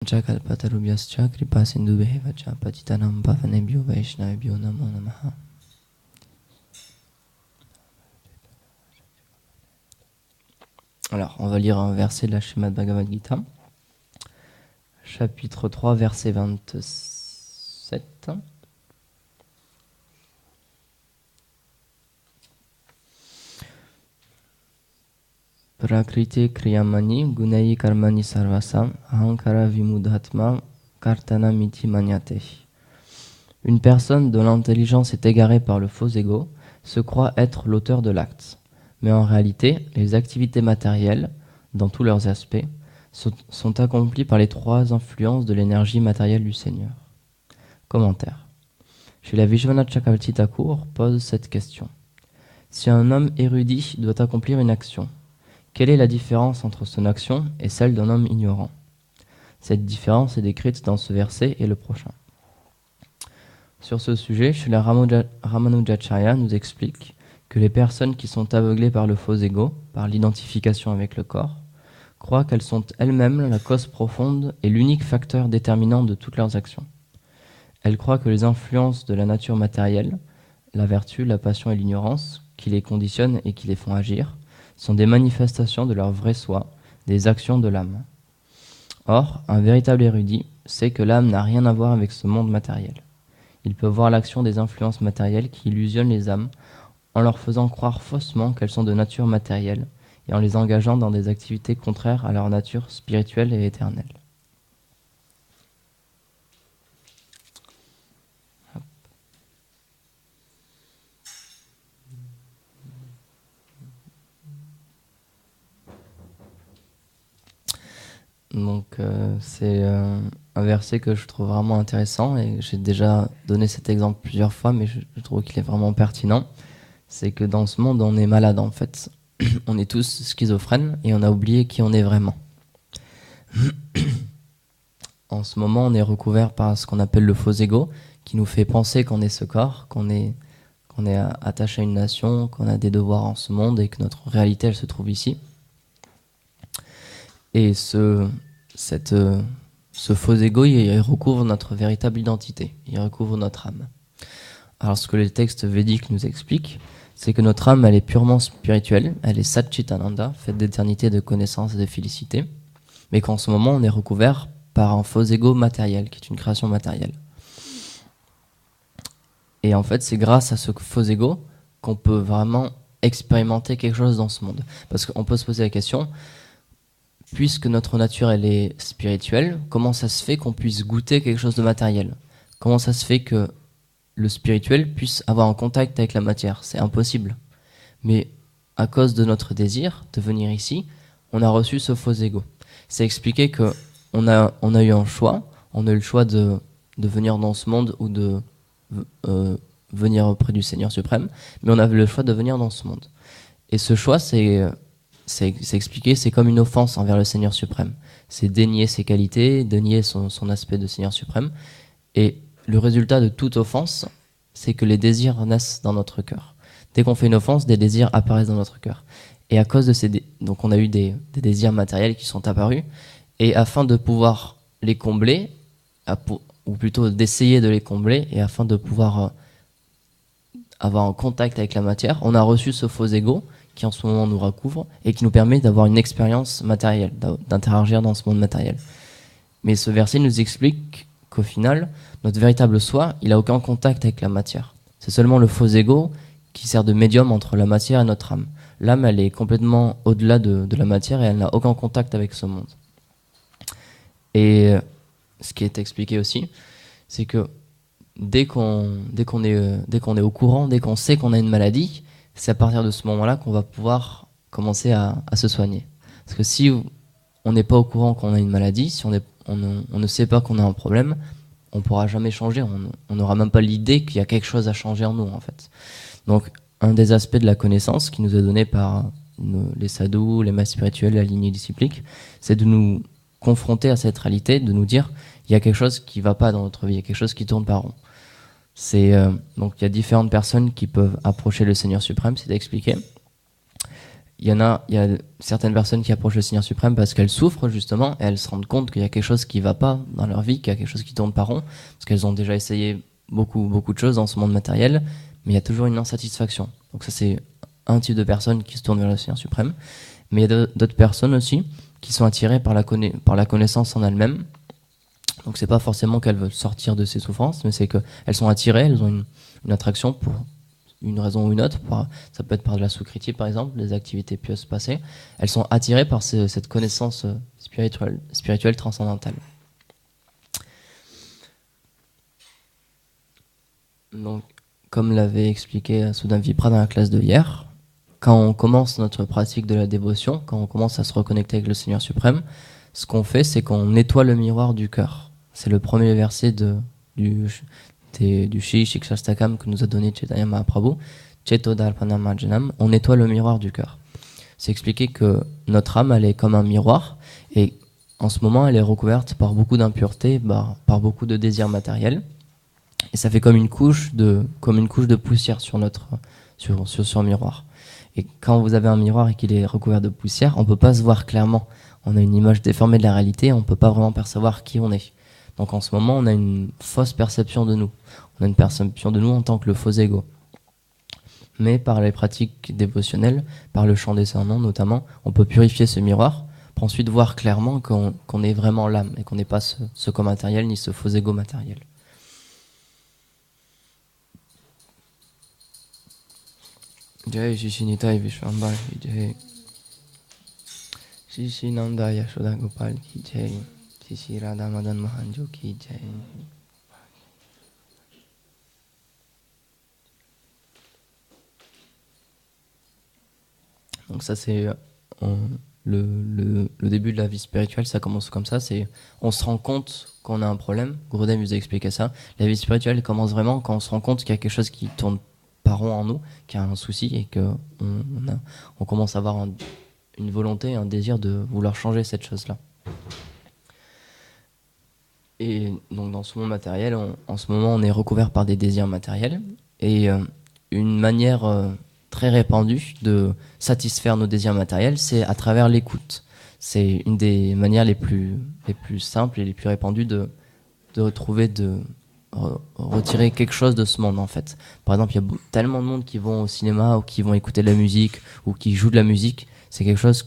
Jakalpatarubhyascha kripa sindhubhev vacha patitanam pavanebhyo vaishnavebhyo namo namaha. Alors, on va lire un verset de la Srimad Bhagavad Gita, chapitre 3, verset 27. Prakriti kriyamani gunai karmani sarvasam ahankara vimudhatma kartana miti manyate. Une personne dont l'intelligence est égarée par le faux ego se croit être l'auteur de l'acte. Mais en réalité, les activités matérielles, dans tous leurs aspects, sont accomplies par les trois influences de l'énergie matérielle du Seigneur. Commentaire. Srila Vishwanath Chakravarti Thakur pose cette question. Si un homme érudit doit accomplir une action, quelle est la différence entre son action et celle d'un homme ignorant? Cette différence est décrite dans ce verset et le prochain. Sur ce sujet, Srila Ramanujacharya nous explique que les personnes qui sont aveuglées par le faux ego, par l'identification avec le corps, croient qu'elles sont elles-mêmes la cause profonde et l'unique facteur déterminant de toutes leurs actions. Elles croient que les influences de la nature matérielle, la vertu, la passion et l'ignorance, qui les conditionnent et qui les font agir, sont des manifestations de leur vrai soi, des actions de l'âme. Or, un véritable érudit sait que l'âme n'a rien à voir avec ce monde matériel. Il peut voir l'action des influences matérielles qui illusionnent les âmes en leur faisant croire faussement qu'elles sont de nature matérielle et en les engageant dans des activités contraires à leur nature spirituelle et éternelle. Donc c'est un verset que je trouve vraiment intéressant et j'ai déjà donné cet exemple plusieurs fois, mais je trouve qu'il est vraiment pertinent. C'est que dans ce monde, on est malade en fait. On est tous schizophrènes et on a oublié qui on est vraiment. En ce moment, on est recouvert par ce qu'on appelle le faux ego, qui nous fait penser qu'on est ce corps, qu'on est attaché à une nation, qu'on a des devoirs en ce monde et que notre réalité, elle se trouve ici. Et ce faux ego, il recouvre notre véritable identité, il recouvre notre âme. Alors ce que les textes védiques nous expliquent, c'est que notre âme, elle est purement spirituelle, elle est Satchitananda, faite d'éternité, de connaissance et de félicité, mais qu'en ce moment, on est recouvert par un faux ego matériel, qui est une création matérielle. Et en fait, c'est grâce à ce faux ego qu'on peut vraiment expérimenter quelque chose dans ce monde. Parce qu'on peut se poser la question, puisque notre nature elle est spirituelle, comment ça se fait qu'on puisse goûter quelque chose de matériel? Comment ça se fait que le spirituel puisse avoir un contact avec la matière? C'est impossible. Mais à cause de notre désir de venir ici, on a reçu ce faux ego. C'est expliqué que on a eu un choix. On a eu le choix de venir dans ce monde ou de venir auprès du Seigneur suprême, mais on avait le choix de venir dans ce monde. Et ce choix, c'est expliqué, c'est comme une offense envers le Seigneur suprême. C'est dénier ses qualités, dénier son aspect de Seigneur suprême. Et le résultat de toute offense, c'est que les désirs naissent dans notre cœur. Dès qu'on fait une offense, des désirs apparaissent dans notre cœur. Et à cause de ces donc on a eu des désirs matériels qui sont apparus. Et afin de pouvoir les combler, ou plutôt d'essayer de les combler, et afin de pouvoir avoir un contact avec la matière, on a reçu ce faux ego qui en ce moment nous recouvre et qui nous permet d'avoir une expérience matérielle, d'interagir dans ce monde matériel. Mais ce verset nous explique qu'au final, notre véritable soi, il n'a aucun contact avec la matière. C'est seulement le faux ego qui sert de médium entre la matière et notre âme. L'âme, elle est complètement au-delà de la matière et elle n'a aucun contact avec ce monde. Et ce qui est expliqué aussi, c'est que dès qu'on est au courant, dès qu'on sait qu'on a une maladie, c'est à partir de ce moment-là qu'on va pouvoir commencer à se soigner. Parce que si on n'est pas au courant qu'on a une maladie, si on ne sait pas qu'on a un problème, on ne pourra jamais changer. On n'aura même pas l'idée qu'il y a quelque chose à changer en nous, en fait. Donc, un des aspects de la connaissance qui nous est donné par les sadhus, les maîtres spirituels, la lignée disciplique, c'est de nous confronter à cette réalité, de nous dire il y a quelque chose qui ne va pas dans notre vie, il y a quelque chose qui tourne pas rond. Donc il y a différentes personnes qui peuvent approcher le Seigneur suprême, c'est expliqué. il y a certaines personnes qui approchent le Seigneur suprême parce qu'elles souffrent justement et elles se rendent compte qu'il y a quelque chose qui va pas dans leur vie, qu'il y a quelque chose qui tourne pas rond, parce qu'elles ont déjà essayé beaucoup de choses dans ce monde matériel, mais il y a toujours une insatisfaction. Donc ça c'est un type de personnes qui se tournent vers le Seigneur suprême. Mais il y a d'autres personnes aussi qui sont attirées par la connaissance en elles-mêmes. Donc c'est pas forcément qu'elles veulent sortir de ces souffrances, mais c'est qu'elles sont attirées, elles ont une attraction pour une raison ou une autre. Ça peut être par de la sous-critique par exemple, des activités pieuses passées. Elles sont attirées par cette connaissance spirituelle transcendantale. Donc, comme l'avait expliqué Soudan Vipra dans la classe de hier, quand on commence notre pratique de la dévotion, quand on commence à se reconnecter avec le Seigneur suprême, ce qu'on fait, c'est qu'on nettoie le miroir du cœur. C'est le premier verset du Shri Shikshastakam que nous a donné Chaitanya Mahaprabhu, Cheto Darpanam Marjanam, on nettoie le miroir du cœur. C'est expliqué que notre âme, elle est comme un miroir, et en ce moment, elle est recouverte par beaucoup d'impuretés, par beaucoup de désirs matériels, et ça fait comme une couche de poussière sur le miroir. Et quand vous avez un miroir et qu'il est recouvert de poussière, on ne peut pas se voir clairement. On a une image déformée de la réalité, on ne peut pas vraiment percevoir qui on est. Donc en ce moment, on a une fausse perception de nous. On a une perception de nous en tant que le faux ego. Mais par les pratiques dévotionnelles, par le chant des sermons notamment, on peut purifier ce miroir pour ensuite voir clairement qu'on est vraiment l'âme et qu'on n'est pas ce corps matériel ni ce faux ego matériel. Jai Shri Nitai Vishwambar ki Jai. Shri Shri Nanda Yashoda Gopal ki Jai. Shri Shri Radha Madan Mohan ki Jai. Donc ça c'est le début de la vie spirituelle, ça commence comme ça, on se rend compte qu'on a un problème. Gurudev nous a expliqué ça. La vie spirituelle commence vraiment quand on se rend compte qu'il y a quelque chose qui tourne pas rond en nous, qu'il y a un souci et qu'on commence à avoir une volonté, un désir de vouloir changer cette chose-là. Et donc dans ce monde matériel, en ce moment on est recouvert par des désirs matériels et une manière très répandue de satisfaire nos désirs matériels, c'est à travers l'écoute. C'est une des manières les plus simples et les plus répandues de retirer quelque chose de ce monde en fait. Par exemple, il y a tellement de monde qui vont au cinéma ou qui vont écouter de la musique ou qui jouent de la musique. C'est quelque chose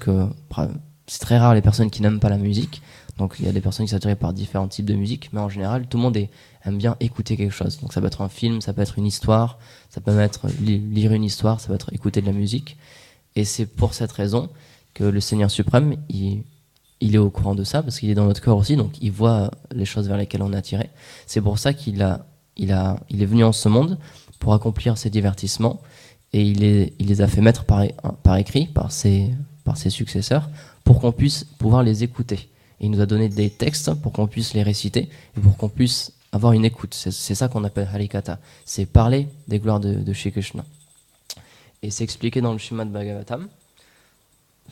c'est très rare les personnes qui n'aiment pas la musique. Donc il y a des personnes qui sont attirées par différents types de musique, mais en général tout le monde aime bien écouter quelque chose. Donc ça peut être un film, ça peut être une histoire, ça peut être lire une histoire, ça peut être écouter de la musique. Et c'est pour cette raison que le Seigneur suprême, il est au courant de ça, parce qu'il est dans notre cœur aussi, donc il voit les choses vers lesquelles on est attiré. C'est pour ça qu'il est venu en ce monde pour accomplir ces divertissements, et il les a fait mettre par écrit, par ses successeurs, pour qu'on puisse pouvoir les écouter. Et il nous a donné des textes pour qu'on puisse les réciter, et pour qu'on puisse avoir une écoute. C'est ça qu'on appelle Harikatha, c'est parler des gloires de Shri Krishna. Et c'est expliqué dans le Srimad Bhagavatam,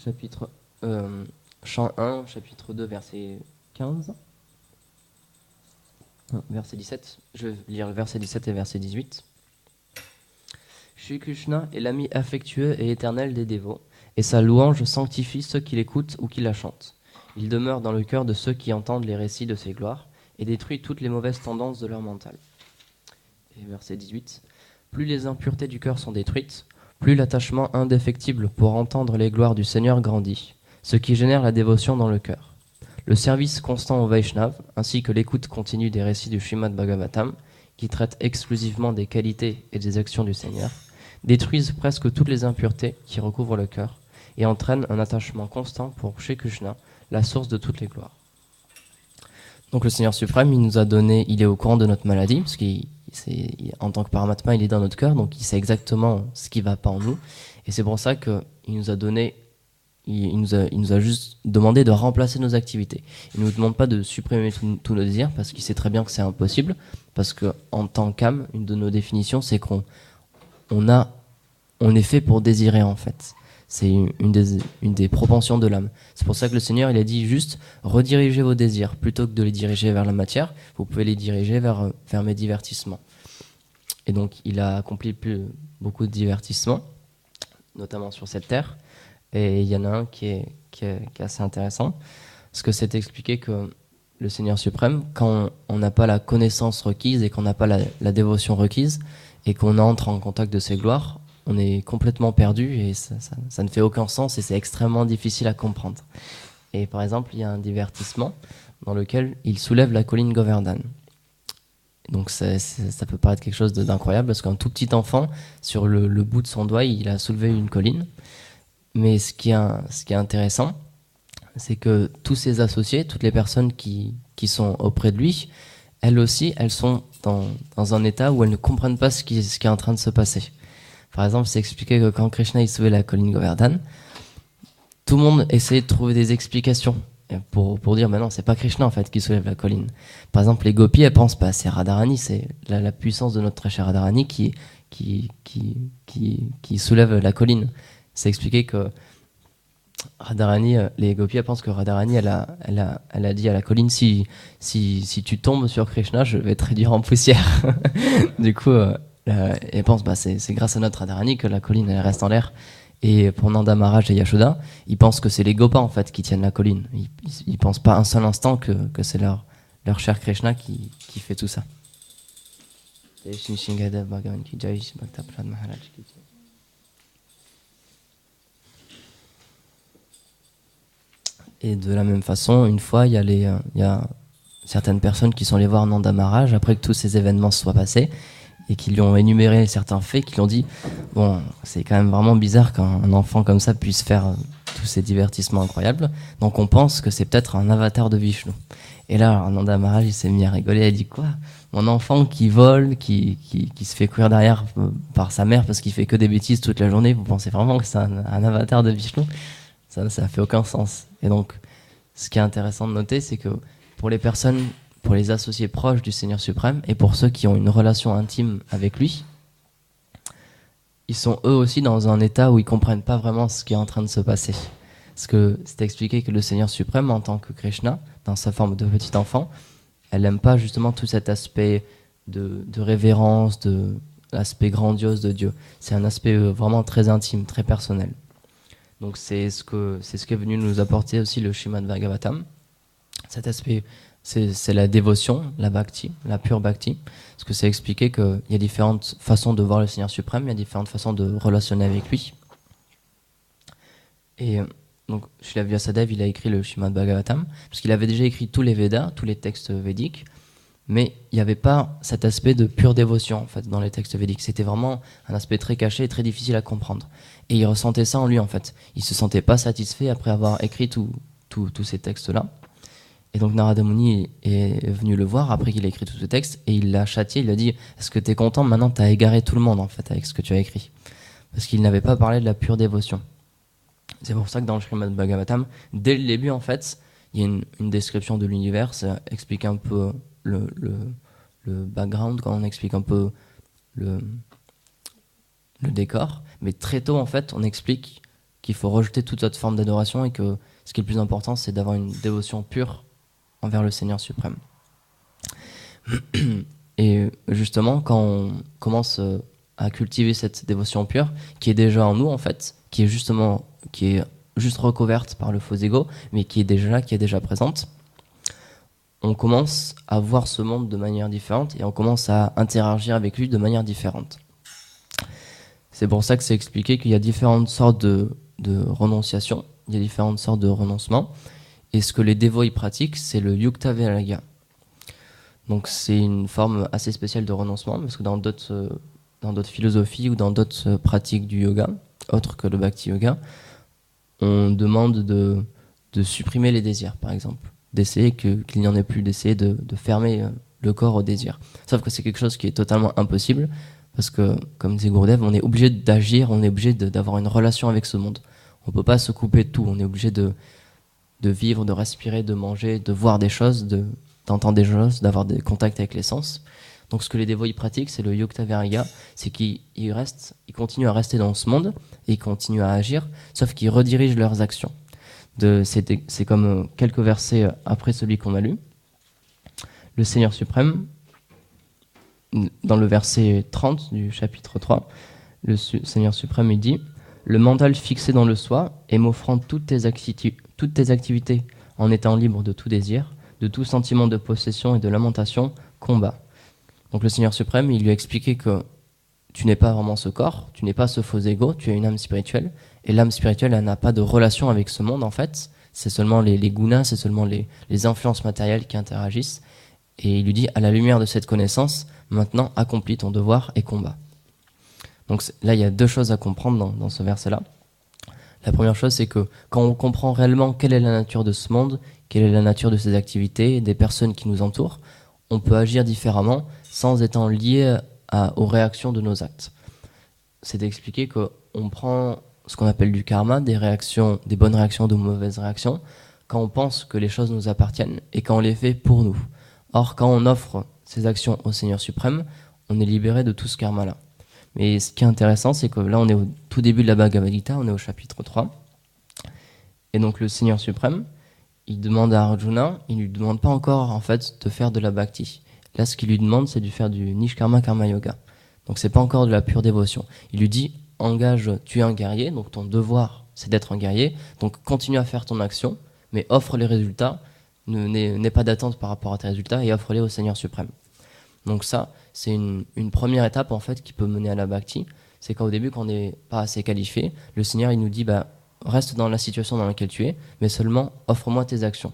chapitre... Chant 1, chapitre 2, verset 15. Verset 17. Je vais lire le verset 17 et verset 18. Shri Krishna est l'ami affectueux et éternel des dévots, et sa louange sanctifie ceux qui l'écoutent ou qui la chantent. Il demeure dans le cœur de ceux qui entendent les récits de ses gloires et détruit toutes les mauvaises tendances de leur mental. Et verset 18. Plus les impuretés du cœur sont détruites, plus l'attachement indéfectible pour entendre les gloires du Seigneur grandit, ce qui génère la dévotion dans le cœur. Le service constant au Vaishnav, ainsi que l'écoute continue des récits du Srimad Bhagavatam, qui traitent exclusivement des qualités et des actions du Seigneur, détruisent presque toutes les impuretés qui recouvrent le cœur et entraînent un attachement constant pour Shri Krishna, la source de toutes les gloires. Donc le Seigneur suprême, il est au courant de notre maladie, parce qu'en tant que Paramatma, il est dans notre cœur, donc il sait exactement ce qui ne va pas en nous, et c'est pour ça qu'il nous a donné... Il nous a juste demandé de remplacer nos activités. Il ne nous demande pas de supprimer tous nos désirs, parce qu'il sait très bien que c'est impossible, parce qu'en tant qu'âme, une de nos définitions, c'est qu'on est fait pour désirer en fait. C'est une des propensions de l'âme. C'est pour ça que le Seigneur il a dit juste redirigez vos désirs, plutôt que de les diriger vers la matière, vous pouvez les diriger vers mes divertissements. Et donc il a accompli beaucoup de divertissements, notamment sur cette terre. Et il y en a un qui est assez intéressant, parce que c'est expliqué que le Seigneur suprême, quand on n'a pas la connaissance requise et qu'on n'a pas la dévotion requise, et qu'on entre en contact de ses gloires, on est complètement perdu et ça ne fait aucun sens et c'est extrêmement difficile à comprendre. Et par exemple, il y a un divertissement dans lequel il soulève la colline Govardhan. Donc ça peut paraître quelque chose d'incroyable parce qu'un tout petit enfant, sur le bout de son doigt, il a soulevé une colline. Mais ce qui est intéressant, c'est que tous ses associés, toutes les personnes qui sont auprès de lui, elles aussi, elles sont dans un état où elles ne comprennent pas ce qui est en train de se passer. Par exemple, c'est expliqué que quand Krishna il soulevait la colline Govardhan, tout le monde essayait de trouver des explications pour dire, mais non, c'est pas Krishna en fait qui soulève la colline. Par exemple, les gopis, elles pensent pas, c'est Radharani, c'est la puissance de notre très cher Radharani qui soulève la colline. C'est expliqué que Radharani, les gopis, elles pensent que Radharani, elle a dit à la colline, si tu tombes sur Krishna, je vais te réduire en poussière. Du coup, elles pensent, bah, c'est grâce à notre Radharani que la colline elle reste en l'air. Et pour Nanda Maharaj et Yashoda, ils pensent que c'est les gopas en fait qui tiennent la colline. Ils pensent pas un seul instant que c'est leur cher Krishna qui fait tout ça. Et de la même façon, une fois, il y a certaines personnes qui sont allées voir Nanda Maharaj après que tous ces événements se soient passés et qui lui ont énuméré certains faits, qui lui ont dit bon, c'est quand même vraiment bizarre qu'un enfant comme ça puisse faire tous ces divertissements incroyables. Donc on pense que c'est peut-être un avatar de Vishnu. Et là, Nanda Maharaj, il s'est mis à rigoler. Il a dit quoi? Mon enfant qui vole, qui se fait courir derrière par sa mère parce qu'il fait que des bêtises toute la journée. Vous pensez vraiment que c'est un avatar de Vishnu? Ça fait aucun sens. Et donc, ce qui est intéressant de noter, c'est que pour les personnes, pour les associés proches du Seigneur suprême et pour ceux qui ont une relation intime avec lui, ils sont eux aussi dans un état où ils comprennent pas vraiment ce qui est en train de se passer. Parce que c'est expliqué que le Seigneur suprême, en tant que Krishna, dans sa forme de petit enfant, elle n'aime pas justement tout cet aspect de révérence, de l'aspect grandiose de Dieu. C'est un aspect vraiment très intime, très personnel. Donc c'est ce qu'est venu nous apporter aussi le Srimad Bhagavatam. Cet aspect, c'est la dévotion, la bhakti, la pure bhakti. Parce que c'est expliqué qu'il y a différentes façons de voir le Seigneur suprême, il y a différentes façons de relationner avec lui. Et donc Srila Vyasadeva, il a écrit le Srimad Bhagavatam, parce qu'il avait déjà écrit tous les Védas, tous les textes védiques, mais il n'y avait pas cet aspect de pure dévotion en fait dans les textes védiques. C'était vraiment un aspect très caché et très difficile à comprendre. Et il ressentait ça en lui en fait. Il se sentait pas satisfait après avoir écrit tous ces textes-là. Et donc Narada Muni est venu le voir après qu'il a écrit tout ce texte et il l'a châtié. Il lui a dit: est-ce que tu es content? Maintenant tu as égaré tout le monde en fait avec ce que tu as écrit. Parce qu'il n'avait pas parlé de la pure dévotion. C'est pour ça que dans le Srimad Bhagavatam, dès le début en fait, il y a une description de l'univers, ça explique un peu le background, quand on explique un peu le décor, mais très tôt en fait on explique qu'il faut rejeter toute autre forme d'adoration et que ce qui est le plus important c'est d'avoir une dévotion pure envers le Seigneur suprême. Et justement quand on commence à cultiver cette dévotion pure qui est déjà en nous en fait, qui est juste recouverte par le faux ego, mais qui est déjà là, qui est déjà présente, on commence à voir ce monde de manière différente et on commence à interagir avec lui de manière différente. C'est pour ça que c'est expliqué qu'il y a différentes sortes de renonciations, il y a différentes sortes de renoncements, et ce que les dévots y pratiquent, c'est le Yukta Vairagya. Donc c'est une forme assez spéciale de renoncement, parce que dans d'autres philosophies ou dans d'autres pratiques du yoga, autres que le Bhakti Yoga, on demande de supprimer les désirs, par exemple. D'essayer qu'il n'y en ait plus, d'essayer de fermer le corps au désir. Sauf que c'est quelque chose qui est totalement impossible, parce que, comme disait Gurudev, on est obligé d'agir, on est obligé d'avoir une relation avec ce monde. On ne peut pas se couper de tout, on est obligé de vivre, de respirer, de manger, de voir des choses, d'entendre des choses, d'avoir des contacts avec les sens. Donc ce que les dévots y pratiquent, c'est le Yukta Vairagya, c'est qu'ils continuent à rester dans ce monde, et ils continuent à agir, sauf qu'ils redirigent leurs actions. C'est comme quelques versets après celui qu'on a lu. Le Seigneur suprême, dans le verset 30 du chapitre 3, le Seigneur suprême il dit: le mental fixé dans le soi et m'offrant toutes tes activités en étant libre de tout désir, de tout sentiment de possession et de lamentation, combat. Donc le Seigneur suprême, il lui a expliqué que tu n'es pas vraiment ce corps, tu n'es pas ce faux ego, tu es une âme spirituelle, et l'âme spirituelle, elle n'a pas de relation avec ce monde en fait, c'est seulement les gunas, c'est seulement les influences matérielles qui interagissent, et il lui dit, à la lumière de cette connaissance, maintenant accomplis ton devoir et combat. Donc là, il y a deux choses à comprendre dans ce verset-là. La première chose, c'est que quand on comprend réellement quelle est la nature de ce monde, quelle est la nature de ses activités, des personnes qui nous entourent, on peut agir différemment sans étant lié aux réactions de nos actes. C'est d'expliquer qu'on prend ce qu'on appelle du karma, des réactions, des bonnes réactions, de mauvaises réactions, quand on pense que les choses nous appartiennent et quand on les fait pour nous. Or, quand on offre ces actions au Seigneur suprême, on est libéré de tout ce karma-là. Mais ce qui est intéressant, c'est que là, on est au tout début de la Bhagavad Gita, on est au chapitre 3. Et donc, le Seigneur suprême, il demande à Arjuna, il lui demande pas encore, en fait, de faire de la bhakti. Là, ce qu'il lui demande, c'est de faire du Nishkarma Karma Yoga. Donc, c'est pas encore de la pure dévotion. Il lui dit, engage, tu es un guerrier, donc ton devoir, c'est d'être un guerrier. Donc, continue à faire ton action, mais offre les résultats, n'aie pas d'attente par rapport à tes résultats et offre-les au Seigneur suprême. Donc ça, c'est une première étape en fait qui peut mener à la bhakti. C'est qu'au début, quand on n'est pas assez qualifié, le Seigneur il nous dit reste dans la situation dans laquelle tu es, mais seulement offre-moi tes actions.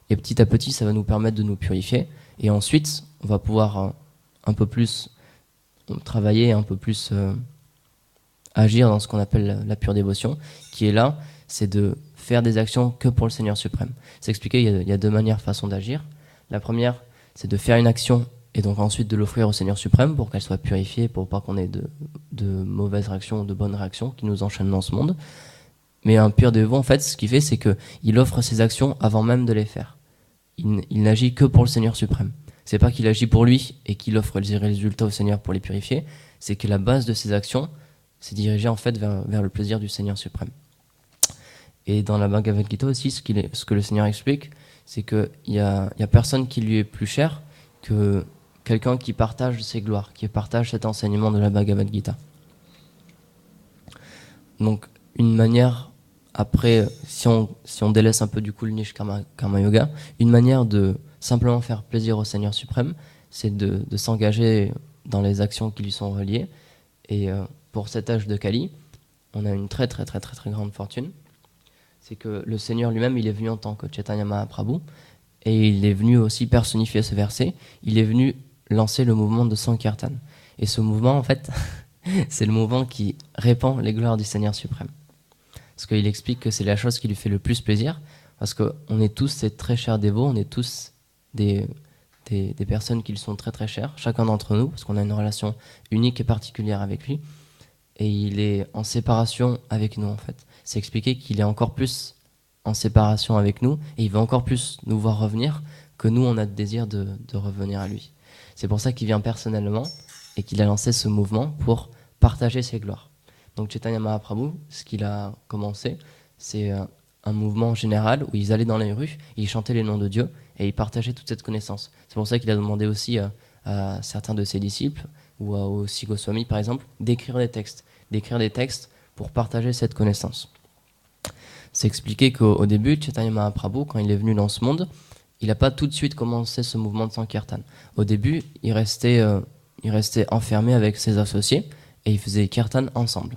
Et petit à petit, ça va nous permettre de nous purifier. Et ensuite, on va pouvoir un peu plus travailler, un peu plus agir dans ce qu'on appelle la pure dévotion, qui est là, c'est de faire des actions que pour le Seigneur suprême. C'est expliqué, il y a deux façons d'agir. La première, c'est de faire une action et donc ensuite de l'offrir au Seigneur suprême pour qu'elle soit purifiée, pour pas qu'on ait de mauvaises réactions ou de bonnes réactions qui nous enchaînent dans ce monde. Mais un pur dévot, en fait, ce qu'il fait, c'est qu'il offre ses actions avant même de les faire. Il n'agit que pour le Seigneur suprême. C'est pas qu'il agit pour lui et qu'il offre les résultats au Seigneur pour les purifier, c'est que la base de ses actions, c'est dirigé en fait vers le plaisir du Seigneur suprême. Et dans la Bhagavad Gita aussi, ce que le Seigneur explique, c'est qu'il y a personne qui lui est plus cher que quelqu'un qui partage ses gloires, qui partage cet enseignement de la Bhagavad Gita. Donc, une manière, après, si on délaisse un peu du coup le Nishkarma Karma Yoga, une manière de simplement faire plaisir au Seigneur suprême, c'est de s'engager dans les actions qui lui sont reliées. Et pour cet âge de Kali, on a une très très très très très grande fortune. C'est que le Seigneur lui-même, il est venu en tant que Chaitanya Mahaprabhu, et il est venu aussi personnifier ce verset. Il est venu lancer le mouvement de Sankirtan. Et ce mouvement, en fait, c'est le mouvement qui répand les gloires du Seigneur suprême. Parce qu'il explique que c'est la chose qui lui fait le plus plaisir, parce qu'on est tous ces très chers dévots, on est tous des personnes qui lui sont très très chères, chacun d'entre nous, parce qu'on a une relation unique et particulière avec lui, et il est en séparation avec nous en fait. C'est expliqué qu'il est encore plus en séparation avec nous, et il veut encore plus nous voir revenir, que nous on a le désir de revenir à lui. C'est pour ça qu'il vient personnellement, et qu'il a lancé ce mouvement pour partager ses gloires. Donc Chaitanya Mahaprabhu, ce qu'il a commencé, c'est un mouvement général où ils allaient dans les rues, ils chantaient les noms de Dieu et ils partageaient toute cette connaissance. C'est pour ça qu'il a demandé aussi à certains de ses disciples, ou à aussi Goswami par exemple, d'écrire des textes pour partager cette connaissance. C'est expliqué qu'au début, Chaitanya Mahaprabhu, quand il est venu dans ce monde, il n'a pas tout de suite commencé ce mouvement de Sankirtan. Au début, il restait enfermé avec ses associés et ils faisaient Kirtan ensemble.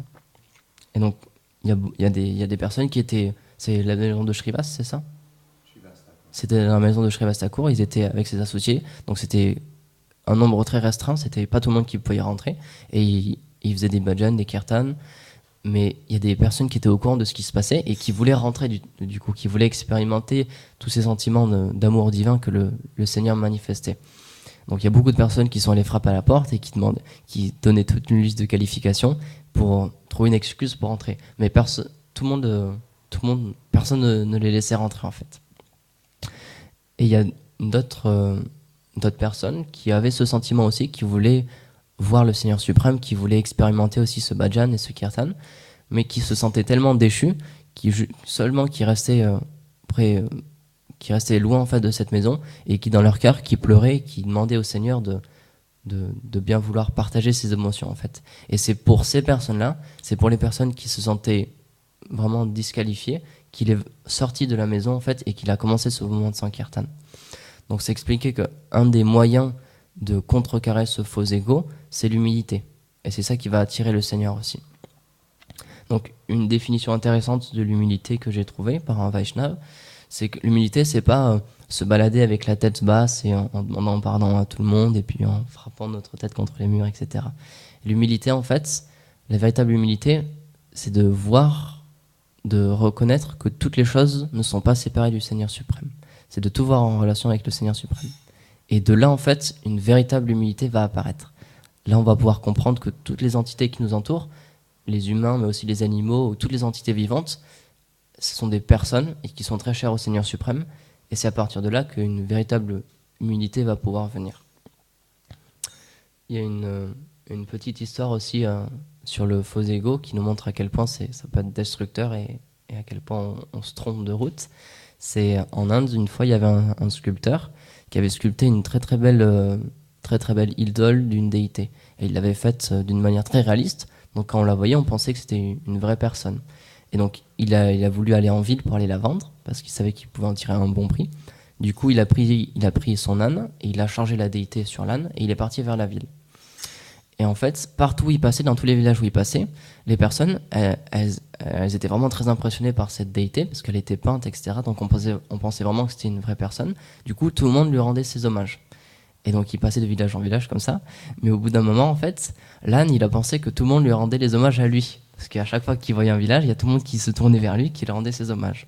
Et donc, il y a des personnes qui étaient... C'est la maison de Shrivas, c'est ça ? C'était la maison de Shrivas Thakur, ils étaient avec ses associés, donc c'était un nombre très restreint, c'était pas tout le monde qui pouvait y rentrer, et ils faisaient des bhajans, des kirtans, mais il y a des personnes qui étaient au courant de ce qui se passait et qui voulaient rentrer du coup, qui voulaient expérimenter tous ces sentiments d'amour divin que le Seigneur manifestait. Donc il y a beaucoup de personnes qui sont allées frapper à la porte et qui donnaient toute une liste de qualifications pour trouver une excuse pour rentrer. Mais personne ne les laissait rentrer en fait. Et il y a d'autres personnes qui avaient ce sentiment aussi, qui voulaient voir le Seigneur suprême, qui voulaient expérimenter aussi ce bhajan et ce kirtan, mais qui se sentaient tellement déchus, qui restaient loin en fait de cette maison, et qui dans leur cœur, qui pleuraient, qui demandaient au Seigneur de bien vouloir partager ses émotions en fait. Et c'est pour ces personnes-là, c'est pour les personnes qui se sentaient vraiment disqualifiées, qu'il est sorti de la maison en fait et qu'il a commencé ce mouvement de Sankirtan. Donc c'est expliqué qu'un des moyens de contrecarrer ce faux ego, c'est l'humilité. Et c'est ça qui va attirer le Seigneur aussi. Donc une définition intéressante de l'humilité que j'ai trouvée par un Vaishnav, c'est que l'humilité, c'est pas se balader avec la tête basse et en parlant à tout le monde et puis en frappant notre tête contre les murs, etc. L'humilité, en fait, la véritable humilité, c'est de voir, de reconnaître que toutes les choses ne sont pas séparées du Seigneur suprême. C'est de tout voir en relation avec le Seigneur suprême. Et de là, en fait, une véritable humilité va apparaître. Là, on va pouvoir comprendre que toutes les entités qui nous entourent, les humains, mais aussi les animaux, ou toutes les entités vivantes, ce sont des personnes et qui sont très chères au Seigneur suprême. Et c'est à partir de là qu'une véritable humilité va pouvoir venir. Il y a une petite histoire aussi sur le faux ego qui nous montre à quel point ça peut être destructeur et à quel point on se trompe de route. C'est en Inde, une fois, il y avait un sculpteur qui avait sculpté une très très belle idole d'une déité. Et il l'avait faite d'une manière très réaliste. Donc quand on la voyait, on pensait que c'était une vraie personne. Et donc il a voulu aller en ville pour aller la vendre, parce qu'il savait qu'il pouvait en tirer un bon prix. Du coup, il a pris son âne, et il a chargé la déité sur l'âne, et il est parti vers la ville. Et en fait, partout où il passait, dans tous les villages où il passait, les personnes, elles étaient vraiment très impressionnées par cette déité, parce qu'elle était peinte, etc. Donc on pensait vraiment que c'était une vraie personne. Du coup, tout le monde lui rendait ses hommages. Et donc il passait de village en village comme ça. Mais au bout d'un moment, en fait, l'âne, il a pensé que tout le monde lui rendait les hommages à lui. Parce qu'à chaque fois qu'il voyait un village, il y a tout le monde qui se tournait vers lui, qui lui rendait ses hommages.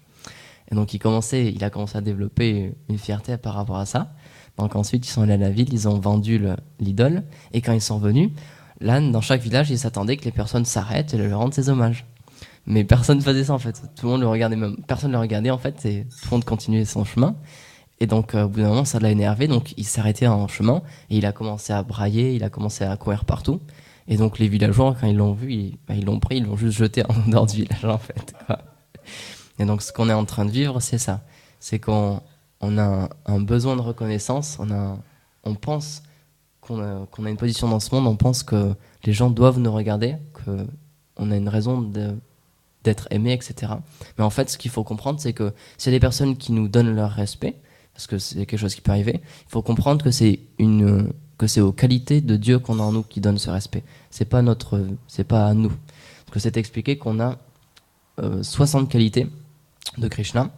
Et donc il a commencé à développer une fierté par rapport à ça. Donc ensuite, ils sont allés à la ville, ils ont vendu l'idole. Et quand ils sont revenus, l'âne, dans chaque village, il s'attendait que les personnes s'arrêtent et lui rendent ses hommages. Mais personne ne faisait ça en fait. Tout le monde le regardait même. Personne ne le regardait en fait et tout le monde continuait son chemin. Et donc, au bout d'un moment, ça l'a énervé. Donc, il s'arrêtait en chemin et il a commencé à brailler, il a commencé à courir partout. Et donc, les villageois, quand ils l'ont vu, ils l'ont pris, ils l'ont juste jeté en dehors du village, en fait, quoi. Et donc, ce qu'on est en train de vivre, c'est ça. C'est qu'on a un besoin de reconnaissance. On pense qu'on a une position dans ce monde. On pense que les gens doivent nous regarder, qu'on a une raison d'être aimé, etc. Mais en fait, ce qu'il faut comprendre, c'est que s'il y a des personnes qui nous donnent leur respect, parce que c'est quelque chose qui peut arriver, il faut comprendre que c'est aux qualités de Dieu qu'on a en nous qui donne ce respect. C'est pas à nous. Parce que c'est expliqué qu'on a 60 qualités de Krishna,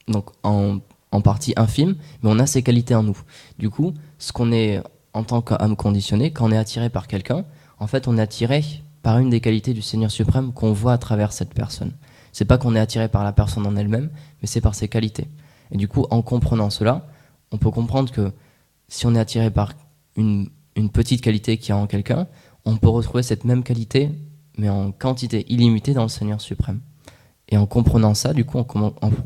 donc en partie infime, mais on a ces qualités en nous. Du coup, ce qu'on est en tant qu'âme conditionnée, quand on est attiré par quelqu'un, en fait, on est attiré par une des qualités du Seigneur suprême qu'on voit à travers cette personne. C'est pas qu'on est attiré par la personne en elle-même, mais c'est par ses qualités. Et du coup, en comprenant cela, on peut comprendre que si on est attiré par une petite qualité qu'il y a en quelqu'un, on peut retrouver cette même qualité, mais en quantité illimitée dans le Seigneur suprême. Et en comprenant ça, du coup, en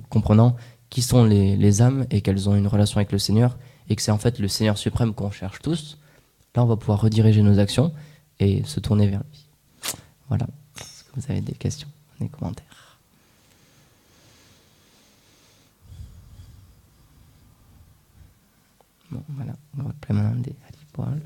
comprenant qui sont les âmes et qu'elles ont une relation avec le Seigneur, et que c'est en fait le Seigneur suprême qu'on cherche tous, là, on va pouvoir rediriger nos actions et se tourner vers lui. Voilà. Est-ce que vous avez des questions, des commentaires? Bon, voilà. Notre Premanande Haripal.